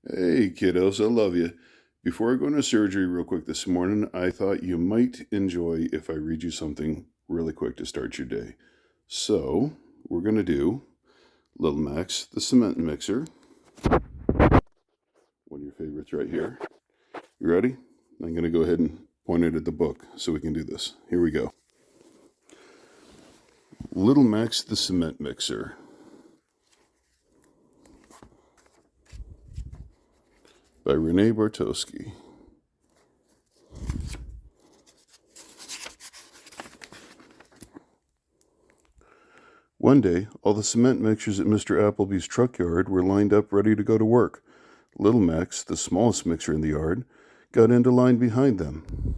Hey, kiddos, I love you. Before I go into surgery real quick this morning, I thought you might enjoy if I read you something really quick to start your day. So, we're going to do Little Max, the cement mixer. One of your favorites right here. You ready? I'm going to go ahead and point it at the book so we can do this. Here we go. Little Max, the cement mixer. By Renee Bartowski. One day, all the cement mixers at Mr. Appleby's truck yard were lined up ready to go to work. Little Max, the smallest mixer in the yard, got into line behind them.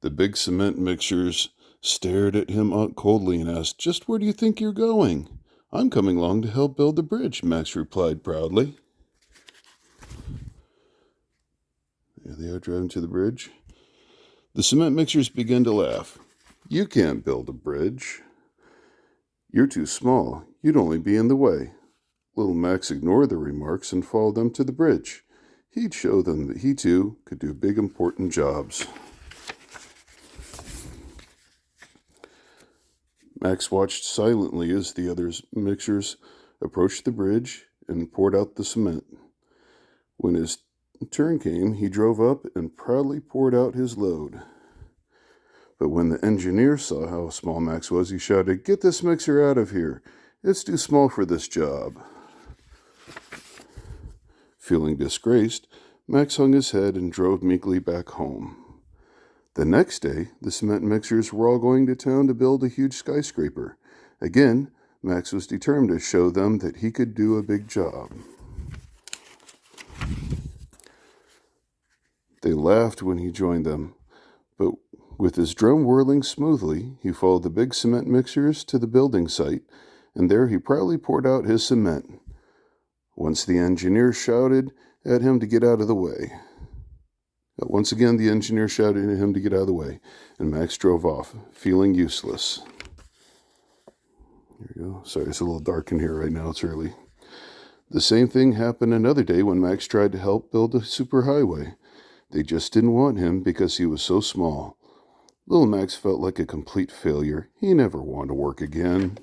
The big cement mixers stared at him coldly and asked, "Just where do you think you're going?" "I'm coming along to help build the bridge," Max replied proudly. There they are driving to the bridge. The cement mixers began to laugh. "You can't build a bridge. You're too small. You'd only be in the way." Little Max ignored their remarks and followed them to the bridge. He'd show them that he too could do big important jobs. Max watched silently as the other mixers approached the bridge and poured out the cement. When his turn came, he drove up and proudly poured out his load. But when the engineer saw how small Max was, he shouted, "Get this mixer out of here. It's too small for this job." Feeling disgraced, Max hung his head and drove meekly back home. The next day, the cement mixers were all going to town to build a huge skyscraper. Again, Max was determined to show them that he could do a big job. They laughed when he joined them, but with his drum whirling smoothly, he followed the big cement mixers to the building site, and there he proudly poured out his cement. Once the engineer shouted at him to get out of the way. Once again, the engineer shouted at him to get out of the way, and Max drove off, feeling useless. There you go. Sorry, it's a little dark in here right now. It's early. The same thing happened another day when Max tried to help build a superhighway. They just didn't want him because he was so small. Little Max felt like a complete failure. He never wanted to work again.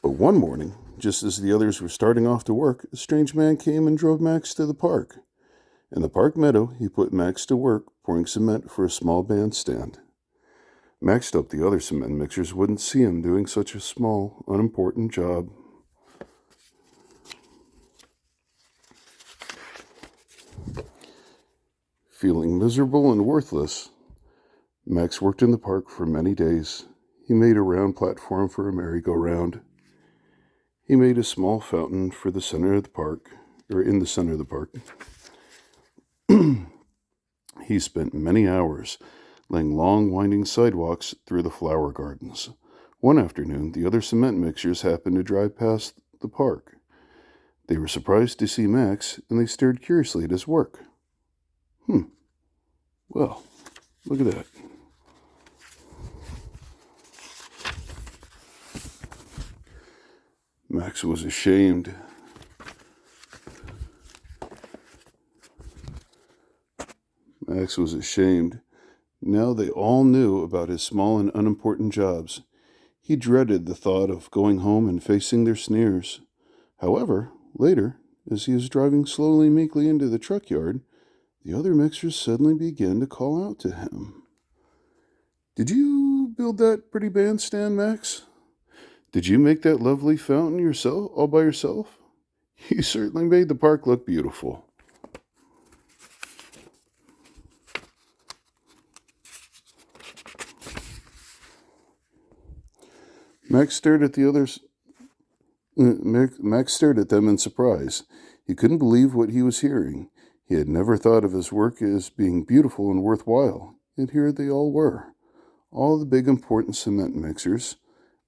But one morning, just as the others were starting off to work, a strange man came and drove Max to the park. In the park meadow, he put Max to work pouring cement for a small bandstand. Max hoped the other cement mixers wouldn't see him doing such a small, unimportant job. Feeling miserable and worthless, Max worked in the park for many days. He made a round platform for a merry-go-round. He made a small fountain for the center of the park, or in the center of the park. He spent many hours laying long, winding sidewalks through the flower gardens. One afternoon, the other cement mixers happened to drive past the park. They were surprised to see Max, and they stared curiously at his work. Well, look at that. Max was ashamed. Max was ashamed. Now they all knew about his small and unimportant jobs. He dreaded the thought of going home and facing their sneers. However, later, as he was driving slowly and meekly into the truck yard, the other mixers suddenly began to call out to him. "Did you build that pretty bandstand, Max? Did you make that lovely fountain yourself, all by yourself? You certainly made the park look beautiful." Max stared at them in surprise. He couldn't believe what he was hearing. He had never thought of his work as being beautiful and worthwhile, and here they all were, all the big important cement mixers,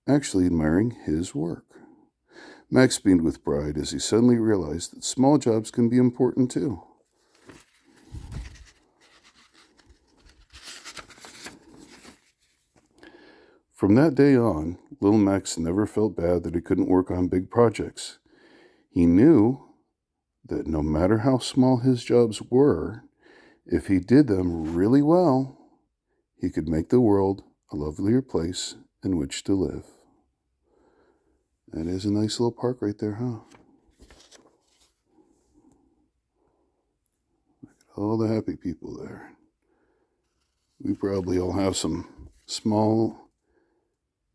actually admiring his work. Max beamed with pride as he suddenly realized that small jobs can be important too. From that day on, little Max never felt bad that he couldn't work on big projects. He knew that no matter how small his jobs were, if he did them really well, he could make the world a lovelier place in which to live. That is a nice little park right there, huh? All the happy people there. We probably all have some small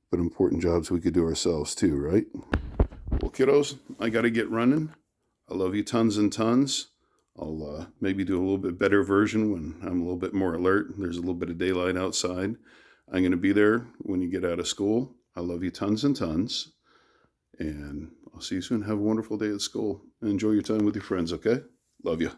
but important jobs we could do ourselves too, right? Well, kiddos, I got to get running. I love you tons and tons. I'll maybe do a little bit better version when I'm a little bit more alert. There's a little bit of daylight outside. I'm going to be there when you get out of school. I love you tons and tons. And I'll see you soon. Have a wonderful day at school. And enjoy your time with your friends, okay? Love you.